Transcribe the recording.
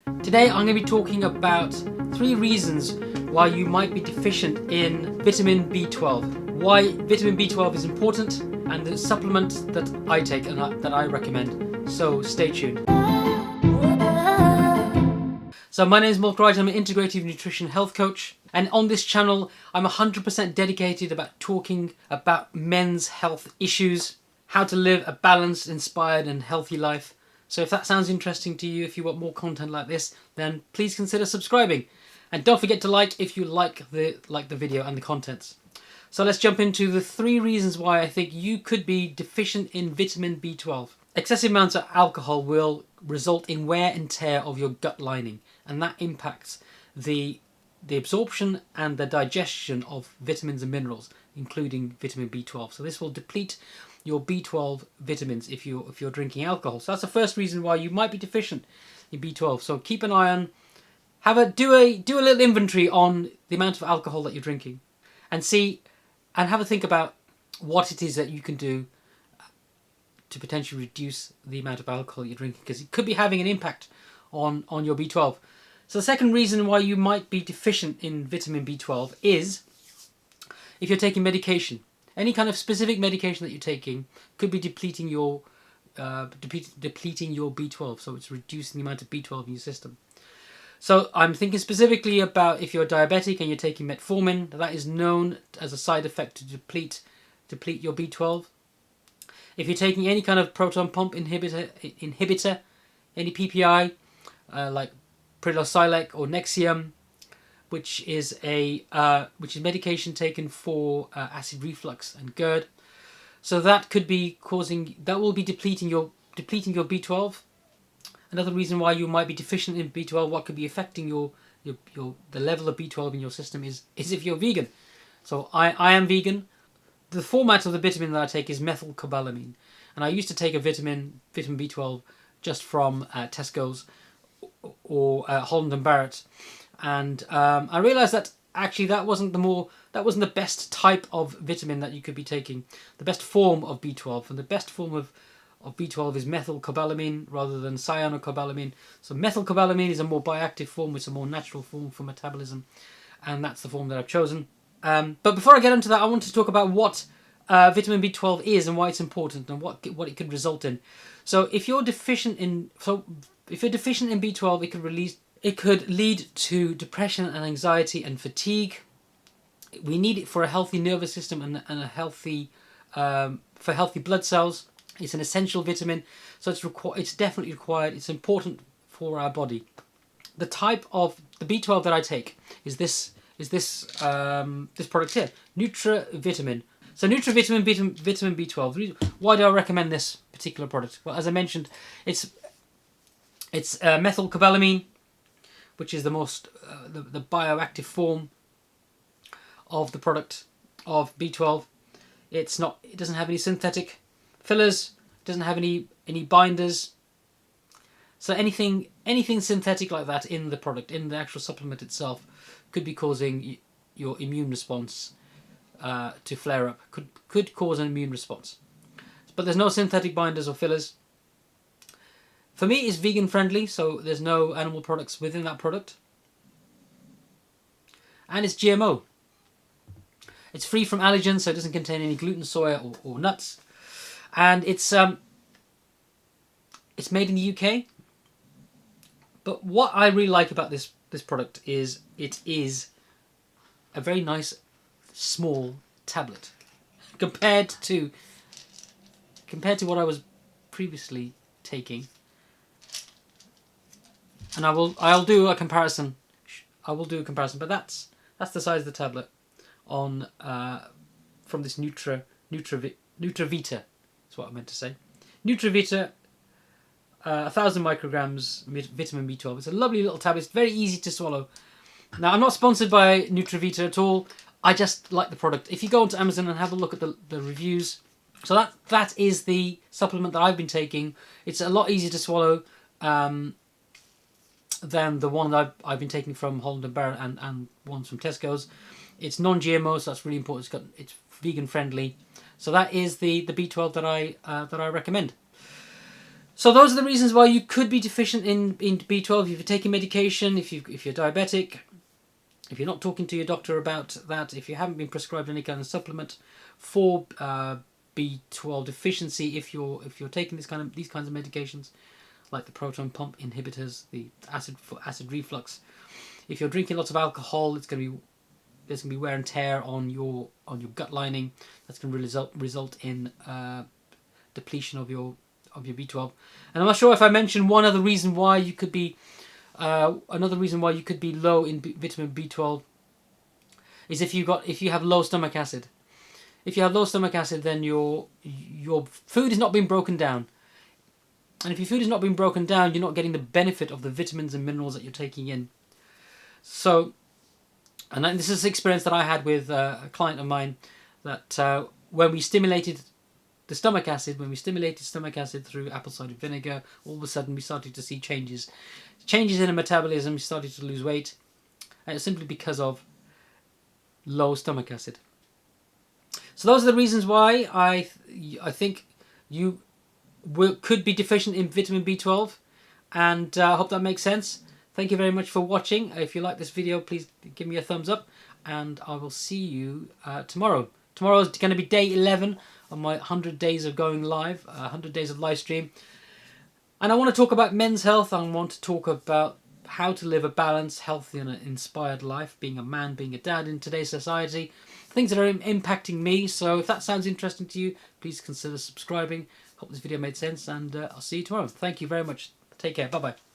Today I'm going to be talking about 3 reasons why you might be deficient in vitamin B12. Why vitamin B12 is important and the supplement that I take and that I recommend. So stay tuned. So my name is Mark Wright, I'm an Integrative Nutrition Health Coach, and on this channel I'm 100% dedicated about talking about men's health issues, how to live a balanced, inspired and healthy life. So if that sounds interesting to you, if you want more content like this, then please consider subscribing. And don't forget to like if you like the video and the contents. So let's jump into the 3 reasons why I think you could be deficient in vitamin B12. Excessive amounts of alcohol will result in wear and tear of your gut lining, and that impacts the absorption and the digestion of vitamins and minerals, including vitamin B12. So this will deplete your B12 vitamins if you're drinking alcohol. So that's the first reason why you might be deficient in B12. So keep an eye on, do a little inventory on the amount of alcohol that you're drinking, and have a think about what it is that you can do to potentially reduce the amount of alcohol you're drinking, because it could be having an impact on your B12. So the second reason why you might be deficient in vitamin B12 is if you're taking medication. Any kind of specific medication that you're taking could be depleting your B12, so it's reducing the amount of B12 in your system. So I'm thinking specifically about if you're diabetic and you're taking metformin. That is known as a side effect to deplete your B12. If you're taking any kind of proton pump inhibitor, any PPI, like Prilosylec or Nexium, which is medication taken for acid reflux and GERD. So that will be depleting your B12. Another reason why you might be deficient in B12, what could be affecting the level of B12 in your system is if you're vegan. So I am vegan. The format of the vitamin that I take is methylcobalamin, and I used to take a vitamin B12 just from Tesco's or Holland & Barrett, and I realised that actually that wasn't the best type of vitamin that you could be taking. The best form of B12, and the best form of B12 is methylcobalamin rather than cyanocobalamin. So methylcobalamin is a more bioactive form, it's a more natural form for metabolism, and that's the form that I've chosen. But before I get into that, I want to talk about what vitamin B12 is and why it's important and what it could result in. So if you're deficient in B12, it could lead to depression and anxiety and fatigue. We need it for a healthy nervous system and a healthy for healthy blood cells. It's an essential vitamin, so it's definitely required. It's important for our body. The type of the B12 that I take is this product here, Nutravitamin. So Nutravitamin vitamin B12. Why do I recommend this particular product? Well, as I mentioned, it's methylcobalamin, which is the most the bioactive form of the product of B12. It doesn't have any synthetic fillers, doesn't have any binders. So anything synthetic like that in the product, in the actual supplement itself, could be causing your immune response to flare up. Could cause an immune response. But there's no synthetic binders or fillers. For me, it's vegan friendly, so there's no animal products within that product. And it's GMO. It's free from allergens, so it doesn't contain any gluten, soya or nuts. And it's made in the UK. But what I really like about this product is it is a very nice small tablet compared to what I was previously taking. And I'll do a comparison. But that's the size of the tablet on from this Nutravita. That's what I meant to say. Nutravita, 1,000 micrograms vitamin B12. It's a lovely little tablet. It's very easy to swallow. Now, I'm not sponsored by Nutravita at all. I just like the product. If you go onto Amazon and have a look at the reviews, so that is the supplement that I've been taking. It's a lot easier to swallow than the one that I've been taking from Holland & Barrett and ones from Tesco's. It's non-GMO, so that's really important. It's vegan friendly. So that is the B12 that I recommend. So those are the reasons why you could be deficient in B12 if you're taking medication, if you're diabetic, if you're not talking to your doctor about that, if you haven't been prescribed any kind of supplement for B12 deficiency, if you're taking these kinds of medications, like the proton pump inhibitors, the acid reflux. If you're drinking lots of alcohol, there's going to be wear and tear on your gut lining. That's going to result in depletion of your B12. And I'm not sure if I mentioned one other reason why you could be another reason why you could be low in vitamin B12 is if you have low stomach acid. If you have low stomach acid, then your food is not being broken down. And if your food is not being broken down, you're not getting the benefit of the vitamins and minerals that you're taking in. So, and this is an experience that I had with a client of mine, that when we stimulated stomach acid through apple cider vinegar, all of a sudden we started to see changes in her metabolism. We started to lose weight, and it's simply because of low stomach acid. So those are the reasons why I think you could be deficient in vitamin B12, and I hope that makes sense. Thank you very much for watching. If you like this video, please give me a thumbs up, and I will see you tomorrow. Tomorrow is going to be day 11 of my 100 days of going live, 100 days of live stream. And I want to talk about men's health. I want to talk about how to live a balanced, healthy and inspired life, being a man, being a dad in today's society, things that are impacting me. So if that sounds interesting to you, please consider subscribing. Hope this video made sense, and I'll see you tomorrow. Thank you very much. Take care. Bye-bye.